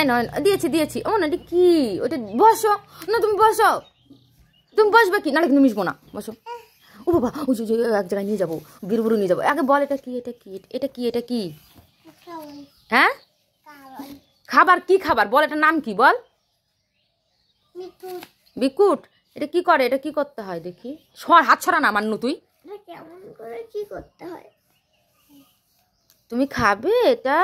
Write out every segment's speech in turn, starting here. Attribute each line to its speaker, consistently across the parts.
Speaker 1: এই নয় দিয়েছি দিয়েছি। ও না এটা কি? ওটা বসো না, তুমি বসো। তুমি বসবে কি? নাহলে কিন্তু মিশবো না, বসো। ও বাবা, ও এক জায়গায় নিয়ে যাবো, বিরবুরু নিয়ে যাবো। আগে বল এটা কি? এটা কি? এটা কি? এটা কি? হ্যাঁ খাবার। কি খাবার বল? এটার নাম কি বল? বিকুট। এটা কি করে? এটা কি করতে হয় দেখি? হাত ছড়া না মান্নু তুই।
Speaker 2: কেমন করে কি করতে হয়?
Speaker 1: তুমি খাবে এটা?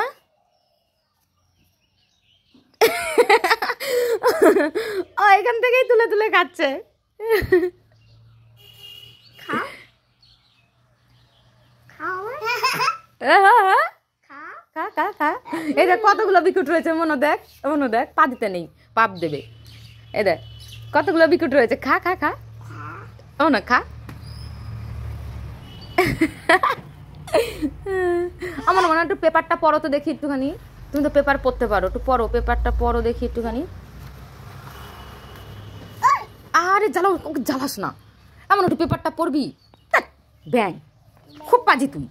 Speaker 1: ও এখান থেকেই তুলে তুলে খাচ্ছে।
Speaker 2: খা
Speaker 1: খা খা খা। এই দেখ কতগুলো বিকুট রয়েছে, মনে দেখ, মনে দেখ। পা দিতে নেই, পাপ দেবে। এই দেখ কতগুলো বিকুট রয়েছে। খা খা খা। ও না খা। আমার মনে হয় একটু পেপারটা পড়ো তো দেখি একটুখানি। তুমি তো পেপার পড়তে পারো, একটু পড়ো, পেপারটা পড়ো দেখি একটুখানি। আরে জ্বালাও, ওকে জ্বালাস না। এমন একটু পেপারটা পড়বি। ব্যাং, খুব পাজি তুই।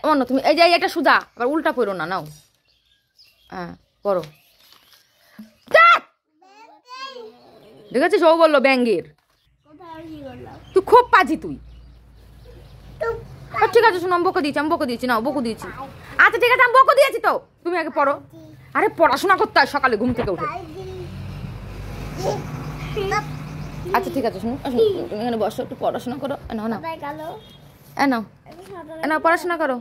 Speaker 1: অন্য তুমি এই যে এটা সুজা, আবার উল্টা পড়ো না। নাও হ্যাঁ পড়ো। ঠিক আছে, সব বললো ব্যাঙ্গের। তুই খুব পাজি তুই। ঠিক আছে শোনো, আমি বকে দিয়েছি, আমি বকে দিয়েছি। নাও বকে দিয়েছি। আচ্ছা ঠিক আছে, আমি বকে দিয়েছি তো, তুমি আগে পড়ো। আরে পড়াশোনা করতে হয় সকালে ঘুম থেকে উঠে। আচ্ছা ঠিক আছে শোনো, তুমি এখানে বসো, একটু পড়াশোনা করো। নাও নাও নাও নাও, পড়াশোনা করো।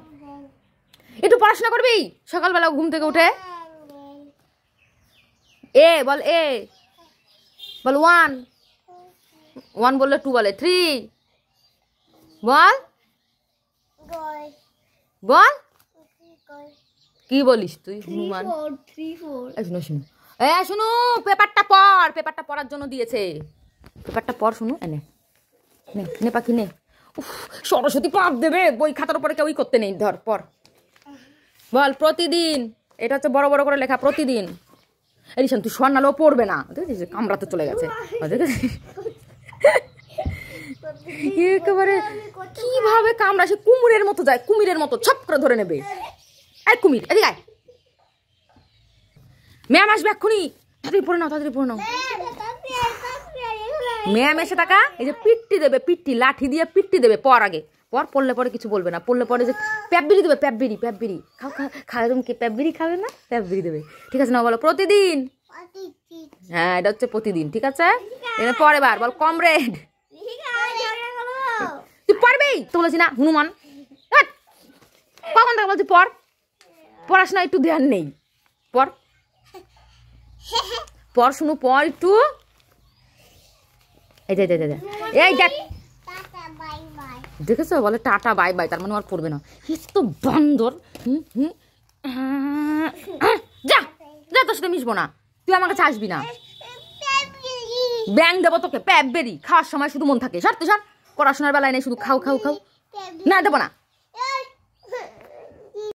Speaker 1: একটু পড়াশোনা করবি সকালবেলা ঘুম থেকে উঠে। এ বল, এ বল। 1 1 বললে 2 বলে 3 বল। বল কি বলিস তুই হনুমান? শুনো শুনো, শুনো, পেপারটা পড়। পেপারটা পড়ার জন্য দিয়েছে। পেপারটা পড়। শুনো এনে নে পাখি নে। উফ, সরস্বতী পাপ দেবে। বই খাতার উপরে কেউই করতে নেই। ধর পড়। বল প্রতিদিন। এটা হচ্ছে বড় বড় করে লেখা, প্রতিদিন। এরিশান তুই শোয়ার নালেও পড়বে না। দেখেছিস কামড়াতে চলে গেছে। একেবারে কিভাবে কামড়া, সে কুমিরের মতো যায়, কুমিরের মতো ছপ করে ধরে নেবে। এই কুমির এদিকে আয়। ম্যাম আসবে এক্ষুনি, তাড়াতাড়ি পড়ে নাও, তাড়াতাড়ি পড়ে নাও। ম্যাম এসে টাকা এই যে পিট্টি দেবে, পিট্টি লাঠি দিয়ে পিট্টি দেবে। পর আগে পর, পড়লে পরে কিছু বলবে না। পড়লে পরে যে প্যাববিরি দেবে, প্যাববিরি প্যাববিরি খাও। খাও তুমি কি প্যাববিরি খাবে না? প্যাববিরি দেবে। ঠিক আছে না, বলো প্রতিদিন। হ্যাঁ এটা হচ্ছে প্রতিদিন। ঠিক আছে, এর পরে বার বল কমরেড। তুই পড়বেই তো বলেছি না হনুমান। কখন থেকে বলছি পড়। পড়াশোনা একটু ধ্যান নেই। পড় পড়, শুনো পড় একটু। এই দেখ এই দেখ, দেখেছো বলে টাটা বাই বাই, তার মানে আর পড়বে না। তো বান্দর। যা যা, তোর সাথে মিশবো না। তুই আমার কাছে আসবি না। ব্যাং দেবো তোকে, প্যাববেরি। খাওয়ার সময় শুধু মন থাকে। সর তুই সর, পড়াশোনার বেলায় নেই, শুধু খাও খাও খাও। না দেবো না।